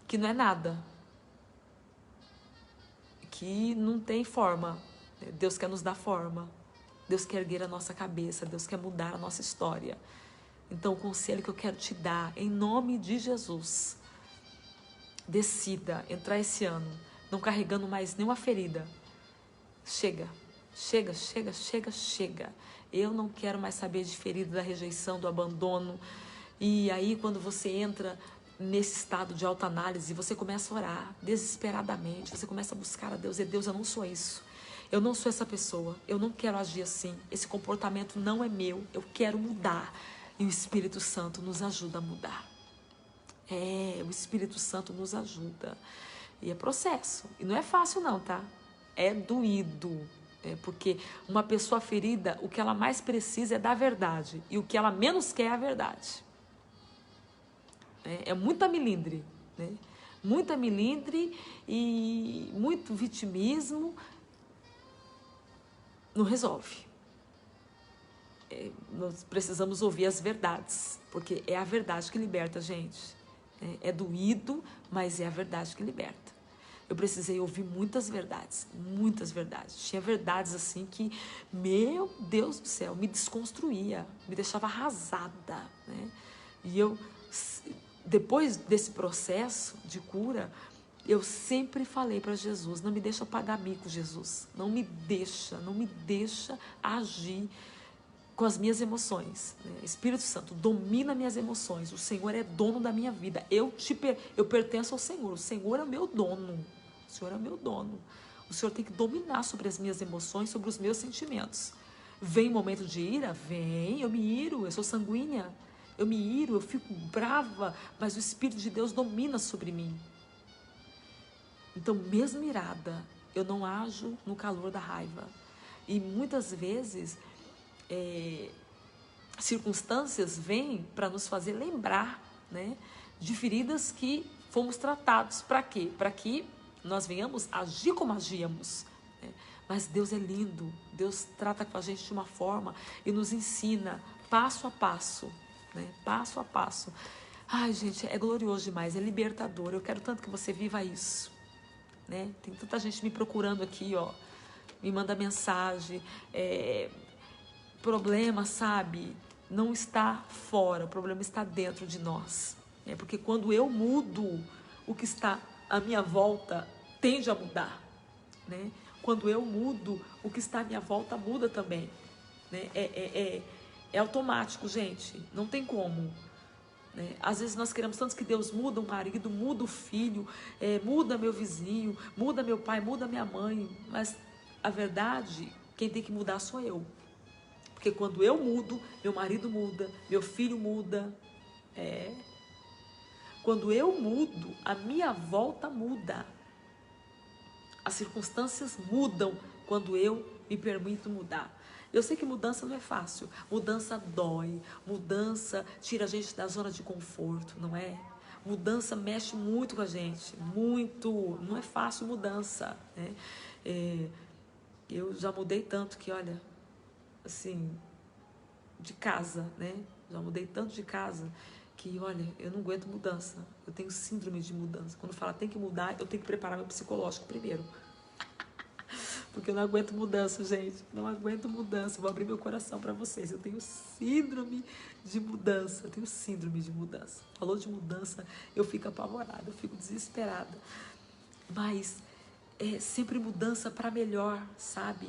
que não é nada, que não tem forma. Deus quer nos dar forma. Deus quer erguer a nossa cabeça. Deus quer mudar a nossa história. Então, o conselho que eu quero te dar, em nome de Jesus, decida entrar esse ano não carregando mais nenhuma ferida. Chega. Chega, chega, chega, chega. Eu não quero mais saber de ferida, da rejeição, do abandono. E aí, quando você entra nesse estado de autoanálise, você começa a orar desesperadamente, você começa a buscar a Deus. E Deus, eu não sou isso. Eu não sou essa pessoa. Eu não quero agir assim. Esse comportamento não é meu. Eu quero mudar. E o Espírito Santo nos ajuda a mudar. O Espírito Santo nos ajuda. E é processo. E não é fácil não, tá? É doído. Porque uma pessoa ferida, o que ela mais precisa é da verdade. E o que ela menos quer é a verdade. É muita milindre, né? Muita milindre e muito vitimismo. Não resolve. Nós precisamos ouvir as verdades, porque é a verdade que liberta a gente. É doído, mas é a verdade que liberta. Eu precisei ouvir muitas verdades, muitas verdades. Tinha verdades assim que, meu Deus do céu, me desconstruía, me deixava arrasada, né? E eu, depois desse processo de cura, eu sempre falei para Jesus, não me deixa pagar mico, Jesus. Não me deixa agir com as minhas emoções. Espírito Santo, domina minhas emoções. O Senhor é dono da minha vida. Eu pertenço ao Senhor. O Senhor é meu dono. O Senhor é meu dono. O Senhor tem que dominar sobre as minhas emoções, sobre os meus sentimentos. Vem momento de ira? Vem, eu me iro, eu sou sanguínea. Eu me iro, eu fico brava, mas o Espírito de Deus domina sobre mim. Então, mesmo irada, eu não ajo no calor da raiva. E muitas vezes, circunstâncias vêm para nos fazer lembrar, né, de feridas que fomos tratados. Para quê? Para que nós venhamos agir como agíamos. Né? Mas Deus é lindo. Deus trata com a gente de uma forma e nos ensina passo a passo. Né? Passo a passo. Ai, gente, é glorioso demais, é libertador. Eu quero tanto que você viva isso. Né? Tem tanta gente me procurando aqui, ó, me manda mensagem. Problema, sabe, não está fora, o problema está dentro de nós. Porque quando eu mudo, o que está à minha volta tende a mudar. Né? Quando eu mudo, o que está à minha volta muda também. Né? É automático, gente, não tem como. Né? Às vezes nós queremos tanto que Deus muda o marido, muda o filho, muda meu vizinho, muda meu pai, muda minha mãe. Mas a verdade, quem tem que mudar sou eu. Porque quando eu mudo, meu marido muda, meu filho muda. Quando eu mudo, a minha volta muda. As circunstâncias mudam quando eu me permito mudar. Eu sei que mudança não é fácil. Mudança dói. Mudança tira a gente da zona de conforto, não é? Mudança mexe muito com a gente. Muito. Não é fácil mudança. Né? Eu já mudei tanto que, olha, assim, de casa, né? Já mudei tanto de casa que, olha, eu não aguento mudança. Eu tenho síndrome de mudança. Quando fala tem que mudar, eu tenho que preparar meu psicológico primeiro. Porque eu não aguento mudança, gente. Não aguento mudança. Vou abrir meu coração para vocês. Eu tenho síndrome de mudança. Eu tenho síndrome de mudança. Falou de mudança, eu fico apavorada, eu fico desesperada. Mas é sempre mudança para melhor, sabe?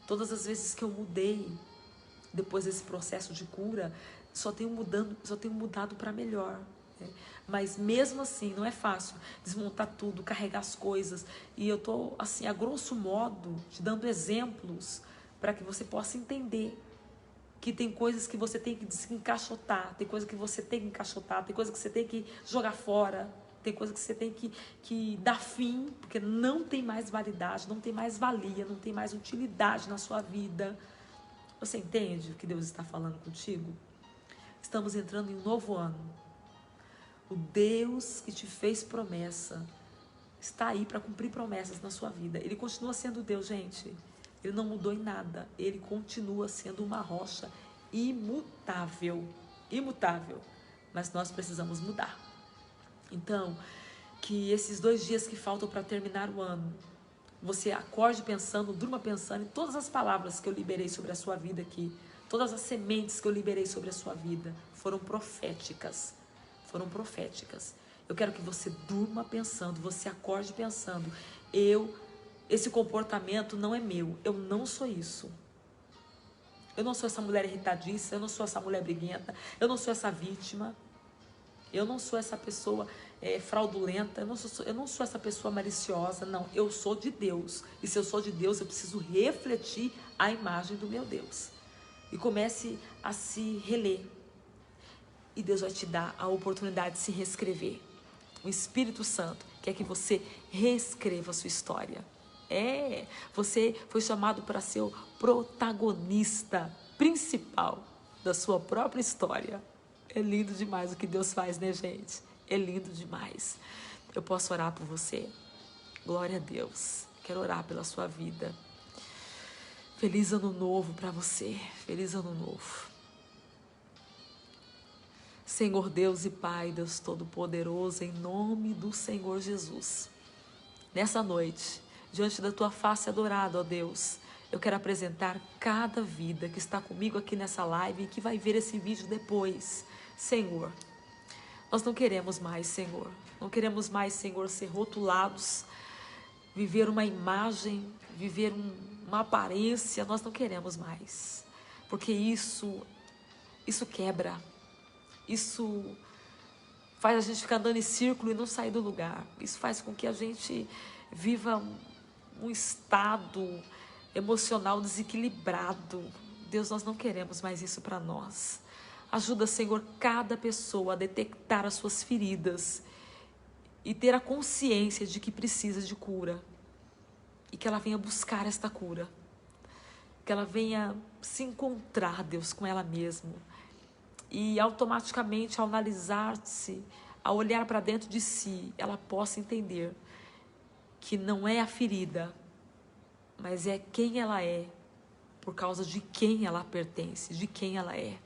Todas as vezes que eu mudei, depois desse processo de cura, só tenho mudado para melhor. Né? Mas mesmo assim, não é fácil desmontar tudo, carregar as coisas. E eu tô assim, a grosso modo, te dando exemplos para que você possa entender que tem coisas que você tem que desencaixotar, tem coisas que você tem que encaixotar, tem coisas que você tem que jogar fora, tem coisas que você tem que dar fim, porque não tem mais validade, não tem mais valia, não tem mais utilidade na sua vida. Você entende o que Deus está falando contigo? Estamos entrando em um novo ano. O Deus que te fez promessa está aí para cumprir promessas na sua vida. Ele continua sendo Deus, gente. Ele não mudou em nada. Ele continua sendo uma rocha imutável. Imutável. Mas nós precisamos mudar. Então, que esses 2 dias que faltam para terminar o ano, você acorde pensando, durma pensando em todas as palavras que eu liberei sobre a sua vida aqui. Todas as sementes que eu liberei sobre a sua vida foram proféticas. Foram proféticas. Eu quero que você durma pensando, você acorde pensando, esse comportamento não é meu, eu não sou isso. Eu não sou essa mulher irritadiça, eu não sou essa mulher briguenta, eu não sou essa vítima, eu não sou essa pessoa fraudulenta, eu não sou essa pessoa maliciosa, não, eu sou de Deus. E se eu sou de Deus, eu preciso refletir a imagem do meu Deus. E comece a se reler. e Deus vai te dar a oportunidade de se reescrever. O Espírito Santo quer que você reescreva a sua história. Você foi chamado para ser o protagonista principal da sua própria história. É lindo demais o que Deus faz, né, gente? É lindo demais. Eu posso orar por você? Glória a Deus. Quero orar pela sua vida. Feliz ano novo para você. Feliz ano novo. Senhor Deus e Pai, Deus Todo-Poderoso, em nome do Senhor Jesus. Nessa noite, diante da tua face adorada, ó Deus, eu quero apresentar cada vida que está comigo aqui nessa live e que vai ver esse vídeo depois. Senhor, nós não queremos mais, Senhor. Não queremos mais, Senhor, ser rotulados, viver uma imagem, viver uma aparência. Nós não queremos mais. Porque isso quebra. Isso faz a gente ficar andando em círculo e não sair do lugar. Isso faz com que a gente viva um estado emocional desequilibrado. Deus, nós não queremos mais isso para nós. Ajuda, Senhor, cada pessoa a detectar as suas feridas e ter a consciência de que precisa de cura. E que ela venha buscar esta cura. Que ela venha se encontrar, Deus, com ela mesma. E automaticamente, ao analisar-se, ao olhar para dentro de si, ela possa entender que não é a ferida, mas é quem ela é, por causa de quem ela pertence, de quem ela é.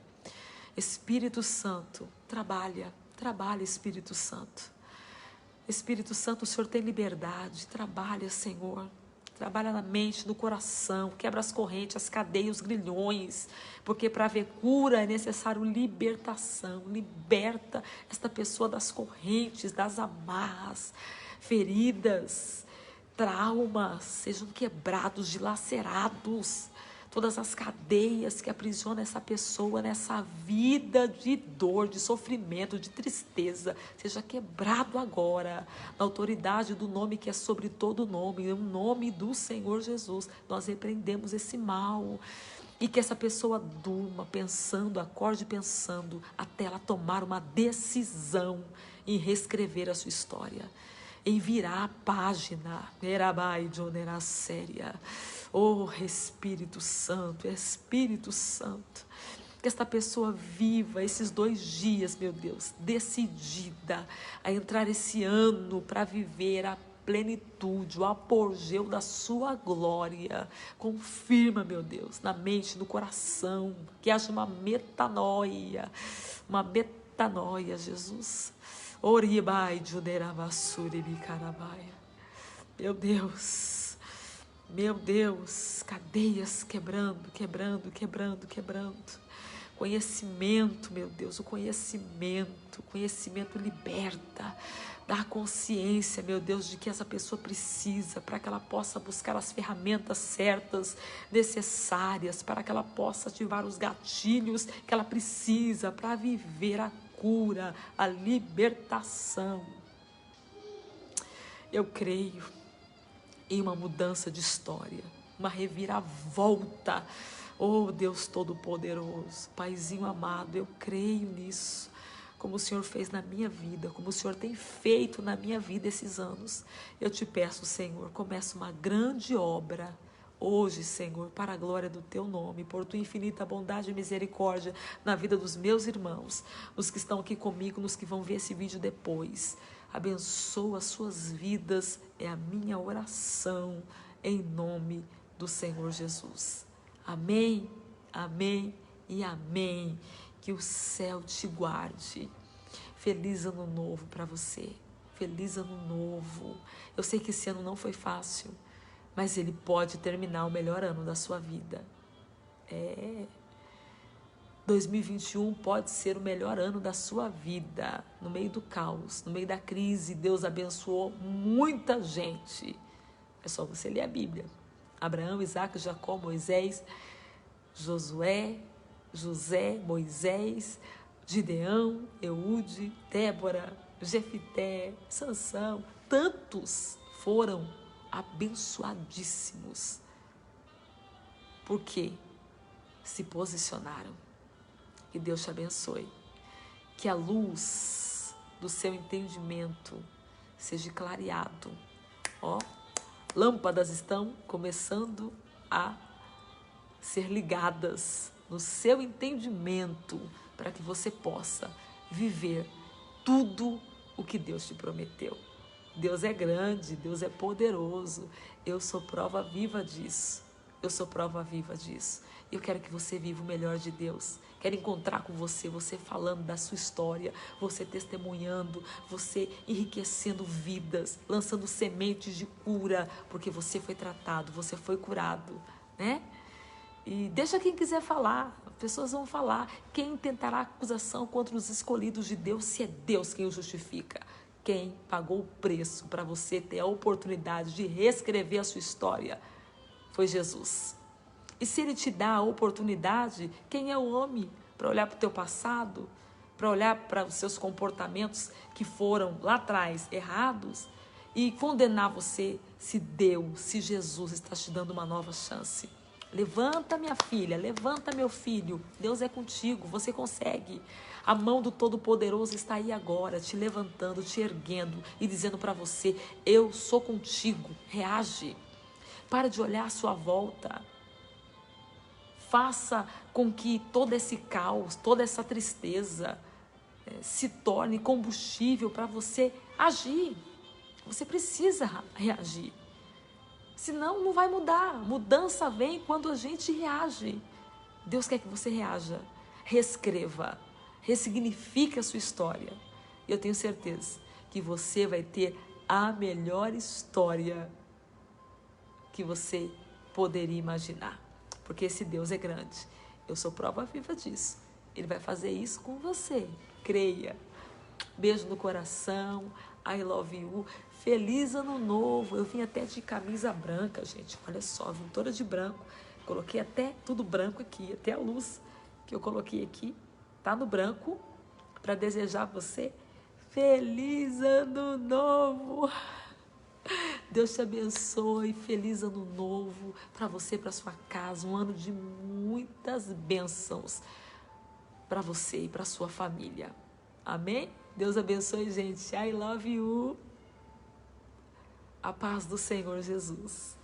Espírito Santo, trabalha, Espírito Santo. Espírito Santo, o Senhor tem liberdade, trabalha, Senhor. Trabalha na mente, no coração, quebra as correntes, as cadeias, os grilhões, porque para haver cura é necessário libertação. Liberta esta pessoa das correntes, das amarras, feridas, traumas, sejam quebrados, dilacerados. Todas as cadeias que aprisionam essa pessoa nessa vida de dor, de sofrimento, de tristeza, seja quebrado agora, na autoridade do nome que é sobre todo nome, no nome do Senhor Jesus. Nós repreendemos esse mal e que essa pessoa durma pensando, acorde pensando, até ela tomar uma decisão em reescrever a sua história, em virar a página. Oh, Espírito Santo, Espírito Santo, que esta pessoa viva esses 2 dias, meu Deus, decidida a entrar esse ano para viver a plenitude, o apogeu da sua glória. Confirma, meu Deus, na mente, no coração, que haja uma metanoia, Jesus. Oribai, Juderavassuri, Bicarabaia. Meu Deus, cadeias quebrando. Conhecimento, meu Deus, o conhecimento liberta, dá consciência, meu Deus, de que essa pessoa precisa, para que ela possa buscar as ferramentas certas, necessárias, para que ela possa ativar os gatilhos que ela precisa para viver a cura, a libertação. Eu creio em uma mudança de história, uma reviravolta. Oh, Deus Todo-Poderoso, Paizinho amado, eu creio nisso, como o Senhor fez na minha vida, como o Senhor tem feito na minha vida esses anos. Eu te peço, Senhor, começa uma grande obra hoje, Senhor, para a glória do Teu nome, por Tua infinita bondade e misericórdia na vida dos meus irmãos, os que estão aqui comigo, nos que vão ver esse vídeo depois. Abençoa as suas vidas, é a minha oração, em nome do Senhor Jesus. Amém, amém e amém. Que o céu te guarde. Feliz ano novo para você. Feliz ano novo. Eu sei que esse ano não foi fácil, mas ele pode terminar o melhor ano da sua vida. 2021 pode ser o melhor ano da sua vida. No meio do caos, no meio da crise, Deus abençoou muita gente. É só você ler a Bíblia. Abraão, Isaac, Jacó, Moisés, Josué, José, Moisés, Gideão, Eude, Débora, Jefité, Sansão. Tantos foram abençoadíssimos. Porque se posicionaram. Que Deus te abençoe. que a luz do seu entendimento seja clareado. Ó, lâmpadas estão começando a ser ligadas no seu entendimento para que você possa viver tudo o que Deus te prometeu. Deus é grande, Deus é poderoso. Eu sou prova viva disso. Eu sou prova viva disso. Eu quero que você viva o melhor de Deus. Quero encontrar com você, você falando da sua história, você testemunhando, você enriquecendo vidas, lançando sementes de cura, porque você foi tratado, você foi curado, né? E deixa quem quiser falar, as pessoas vão falar. Quem tentará acusação contra os escolhidos de Deus, se é Deus quem o justifica? Quem pagou o preço para você ter a oportunidade de reescrever a sua história foi Jesus. E se Ele te dá a oportunidade, quem é o homem para olhar para o teu passado, para olhar para os seus comportamentos que foram lá atrás errados e condenar você, se Deus, se Jesus está te dando uma nova chance? Levanta, minha filha, levanta, meu filho. Deus é contigo, você consegue. A mão do Todo-Poderoso está aí agora, te levantando, te erguendo e dizendo para você: eu sou contigo. Reage. Para de olhar à sua volta. Faça com que todo esse caos, toda essa tristeza se torne combustível para você agir. Você precisa reagir. Senão não vai mudar. Mudança vem quando a gente reage. Deus quer que você reaja. Reescreva. Ressignifique a sua história. E eu tenho certeza que você vai ter a melhor história que você poderia imaginar. Porque esse Deus é grande. Eu sou prova viva disso. Ele vai fazer isso com você. Creia. Beijo no coração. I love you. Feliz ano novo. Eu vim até de camisa branca, gente. Olha só, vim toda de branco. Coloquei até tudo branco aqui. Até a luz que eu coloquei aqui tá no branco. Para desejar a você feliz ano novo. Deus te abençoe, feliz ano novo para você, para sua casa, um ano de muitas bênçãos para você e para sua família. Amém? Deus abençoe, gente. I love you. A paz do Senhor Jesus.